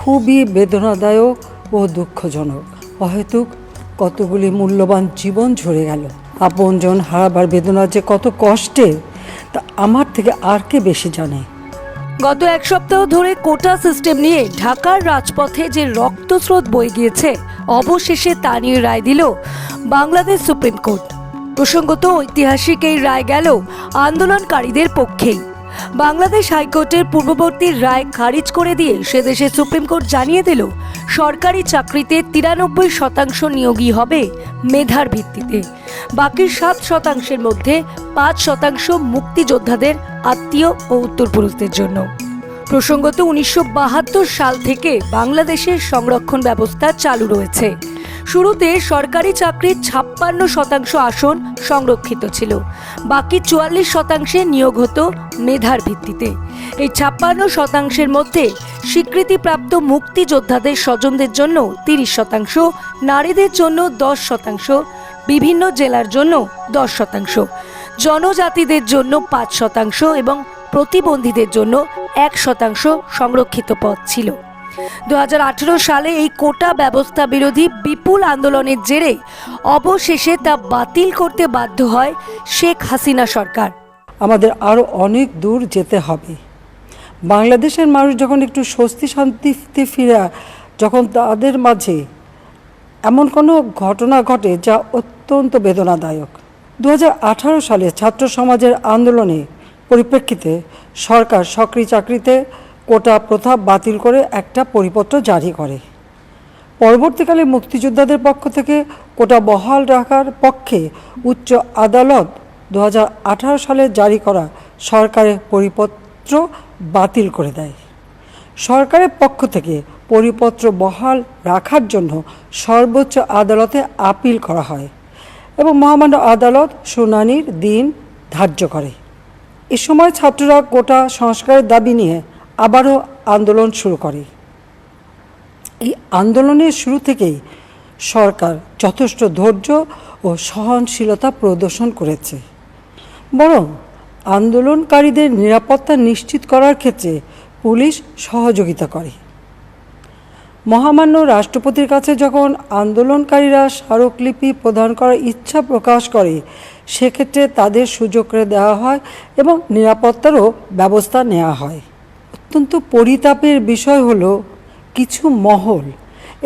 খুবই বেদনাদায়ক ও দুঃখজনক। অহেতুক কতগুলি মূল্যবান জীবন ঝরে গেল। আপনজন হারাবার বেদনা যে কত কষ্টের তা আমার থেকে আর কে বেশি জানে। গত এক সপ্তাহ ধরে কোটা সিস্টেম নিয়ে ঢাকার রাজপথে যে রক্তস্রোত বয়ে গিয়েছে, অবশেষে তা নিয়ে রায় দিল বাংলাদেশ সুপ্রিম কোর্ট। প্রসঙ্গত, ঐতিহাসিক এই রায় গেল আন্দোলনকারীদের পক্ষেই। বাংলাদেশ হাইকোর্টের পূর্ববর্তী রায় খারিজ করে দিয়ে সে দেশে সুপ্রিম কোর্ট জানিয়ে দিল, সরকারি চাকরিতে 93% নিয়োগই হবে মেধার ভিত্তিতে। বাকি 7%-এর মধ্যে 5% মুক্তিযোদ্ধাদের আত্মীয় ও উত্তরপুরুষদের জন্য। প্রসঙ্গত, 1972 সাল থেকে বাংলাদেশের সংরক্ষণ ব্যবস্থা চালু রয়েছে। শুরুতে সরকারি চাকরির 56% আসন সংরক্ষিত ছিল, বাকি 44%-এ নিয়োগ হতো মেধার ভিত্তিতে। এই 56%-এর মধ্যে স্বীকৃতিপ্রাপ্ত মুক্তিযোদ্ধাদের স্বজনদের জন্য 30%, নারীদের জন্য 10%, বিভিন্ন জেলার জন্য 10%, জনজাতিদের জন্য 5% এবং প্রতিবন্ধীদের জন্য 1% সংরক্ষিত পদ ছিল। 2018 সালে এই কোটা ব্যবস্থা বিরোধী বিপুল আন্দোলনের জেরে অবশেষে তা বাতিল করতে বাধ্য হয় শেখ হাসিনা সরকার। আমাদের আরও অনেক দূর যেতে হবে। বাংলাদেশের মানুষ যখন একটু স্বস্তি শান্তিতে ফিরে, যখন তাদের মাঝে এমন কোনো ঘটনা ঘটে যা অত্যন্ত বেদনাদায়ক। 2018 সালে ছাত্র সমাজের আন্দোলনে পরিপ্রেক্ষিতে সরকার সরকারি চাকরিতে কোটা প্রথা বাতিল করে একটা পরিপত্র জারি করে। পরবর্তীকালে মুক্তিযোদ্ধাদের পক্ষ থেকে কোটা বহাল রাখার পক্ষে উচ্চ আদালত 2018 সালে জারি করা সরকারের পরিপত্র বাতিল করে দেয়। সরকারের পক্ষ থেকে পরিপত্র বহাল রাখার জন্য সর্বোচ্চ আদালতে আপিল করা হয় এবং মহামান্য আদালত শুনানির দিন ধার্য করে। এ সময় ছাত্ররা কোটা সংস্কারের দাবি নিয়ে আবারও আন্দোলন শুরু করে। এই আন্দোলনের শুরু থেকেই সরকার যথেষ্ট ধৈর্য ও সহনশীলতা প্রদর্শন করেছে, বরং আন্দোলনকারীদের নিরাপত্তা নিশ্চিত করার ক্ষেত্রে পুলিশ সহযোগিতা করে। মহামান্য রাষ্ট্রপতির কাছে যখন আন্দোলনকারীরা স্মারকলিপি প্রদান করার ইচ্ছা প্রকাশ করে, সেক্ষেত্রে তাদের সুযোগ করে দেওয়া হয় এবং নিরাপত্তারও ব্যবস্থা নেওয়া হয়। অত্যন্ত পরিতাপের বিষয় হলো, কিছু মহল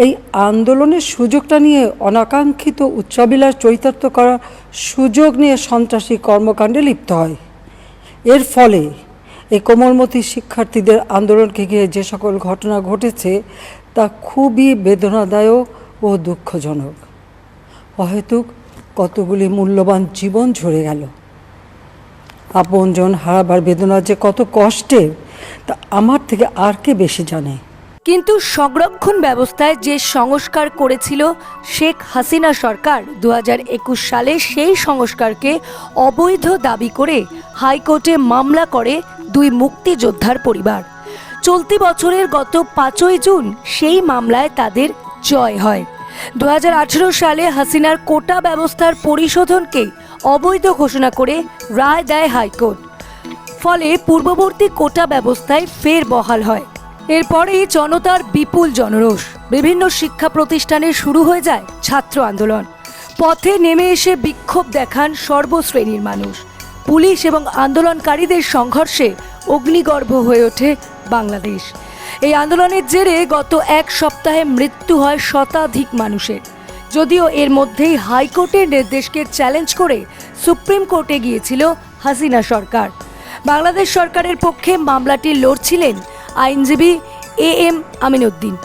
এই আন্দোলনের সুযোগটা নিয়ে অনাকাঙ্ক্ষিত উচ্চাবিলাস চরিতার্থ করার সুযোগ নিয়ে সন্ত্রাসী কর্মকাণ্ডে লিপ্ত হয়। এর ফলে এই কোমলমতি শিক্ষার্থীদের আন্দোলনকে ঘিরে যে সকল ঘটনা ঘটেছে তা খুবই বেদনাদায়ক ও দুঃখজনক। অহেতুক কতগুলি মূল্যবান জীবন ঝরে গেল। আপনজন হারাবার বেদনা যে কত কষ্টের তা আমার থেকে আর কে বেশি জানে। কিন্তু সংরক্ষণ ব্যবস্থায় যে সংস্কার করেছিল শেখ হাসিনা সরকার 2021 সালে, সেই সংস্কারকে অবৈধ দাবি করে হাইকোর্টে মামলা করে 2 মুক্তিযোদ্ধার পরিবার। চলতি বছরের গত 5ই জুন সেই মামলায় তাদের জয় হয়। 2018 সালে হাসিনার কোটা ব্যবস্থার পরিশোধনকে অবৈধ ঘোষণা করে রায় দেয় হাইকোর্ট। ফলে পূর্ববর্তী কোটা ব্যবস্থায় ফের বহাল হয়। এরপরেই জনতার বিপুল জনরোষ। বিভিন্ন শিক্ষা প্রতিষ্ঠানে শুরু হয়ে যায় ছাত্র আন্দোলন। পথে নেমে এসে বিক্ষোভ দেখান সর্বশ্রেণীর মানুষ। পুলিশ এবং আন্দোলনকারীদের সংঘর্ষে অগ্নিগর্ভ হয়ে ওঠে বাংলাদেশ। এই আন্দোলনের জেরে গত এক সপ্তাহে মৃত্যু হয় শতাধিক মানুষের। যদিও এর মধ্যেই হাইকোর্টের নির্দেশকে চ্যালেঞ্জ করে সুপ্রিম কোর্টে গিয়েছিল হাসিনা সরকার। বাংলাদেশ সরকারের পক্ষে মামলাটি লড়ছিলেন আইনজীবী AM আমিনউদ্দিন।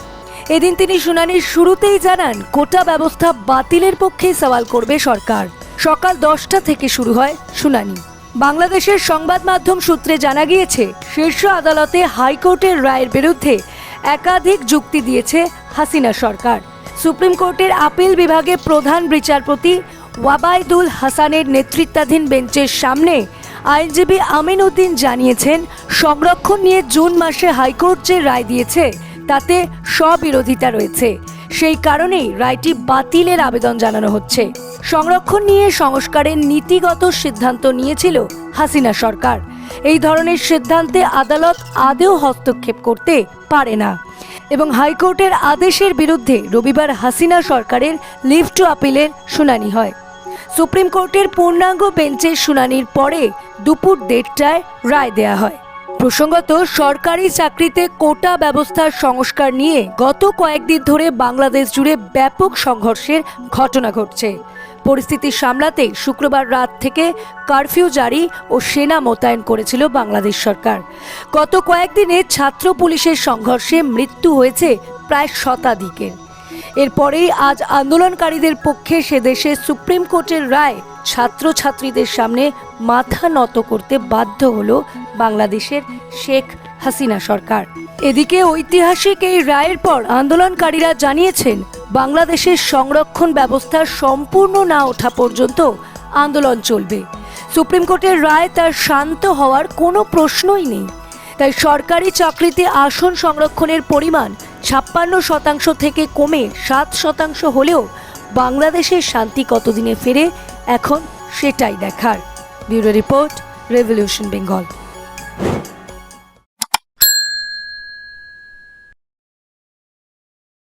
এদিন তিনি শুনানির শুরুতেই জানান, কোটা ব্যবস্থা বাতিলের পক্ষে সওয়াল করবে সরকার। সকাল 10টা থেকে শুরু হয় শুনানি। বাংলাদেশের সংবাদ মাধ্যম সূত্রে জানা গিয়েছে, শীর্ষ আদালতে হাইকোর্টের রায়ের বিরুদ্ধে একাধিক যুক্তি দিয়েছে হাসিনা সরকার। সুপ্রিম কোর্টের আপিল বিভাগে প্রধান বিচারপতি ওয়াবাইদুল হাসানের নেতৃত্বাধীন বেঞ্চের সামনে আইনজীবী আমিনউদ্দিন জানিয়েছেন, সংরক্ষণ নিয়ে জুন মাসে হাইকোর্ট যে রায় দিয়েছে তাতে স্ববিরোধিতা রয়েছে। সেই কারণেই রায়টি বাতিলের আবেদন জানানো হচ্ছে। সংরক্ষণ নিয়ে সংস্কারের নীতিগত সিদ্ধান্ত নিয়েছিল হাসিনা সরকার। এই ধরনের সিদ্ধান্তে আদালত আদৌ হস্তক্ষেপ করতে পারে না এবং হাইকোর্টের আদেশের বিরুদ্ধে রবিবার হাসিনা সরকারের লিভ টু আপিলের শুনানি হয়। সুপ্রিম কোর্টের পূর্ণাঙ্গ বেঞ্চের শুনানির পরে দুপুর 1:30টায় রায় দেয়া হয়। প্রসঙ্গত, সরকারি চাকরিতে কোটা ব্যবস্থার সংস্কার নিয়ে গত কয়েকদিন ধরে বাংলাদেশ জুড়ে ব্যাপক সংঘর্ষের ঘটনা ঘটছে। পরিস্থিতি সামলাতে শুক্রবার রাত থেকে কারফিউ জারি ও সেনা মোতায়েন করেছিল বাংলাদেশ সরকার। গত কয়েকদিনে ছাত্র পুলিশের সংঘর্ষে মৃত্যু হয়েছে প্রায় শতাধিকের। এরপরেই আজ আন্দোলনকারীদের পক্ষে সে দেশে সুপ্রিম কোর্টের রায় ছাত্রছাত্রীদের সামনে মাথা নত করতে বাধ্য হলো বাংলাদেশের শেখ হাসিনা সরকার। এদিকে ঐতিহাসিক এই রায়ের পর আন্দোলনকারীরা জানিয়েছেন, বাংলাদেশের সংরক্ষণ ব্যবস্থা সম্পূর্ণ না ওঠা পর্যন্ত আন্দোলন চলবে। সুপ্রিম কোর্টের রায় তার শান্ত হওয়ার কোনো প্রশ্নই নেই। তাই সরকারি চাকরিতে আসন সংরক্ষণের পরিমাণ 56% থেকে কমে 7% হলেও বাংলাদেশের শান্তি কতদিনে ফেরে এখন সেটাই দেখার। Bureau report, revolution Bengal.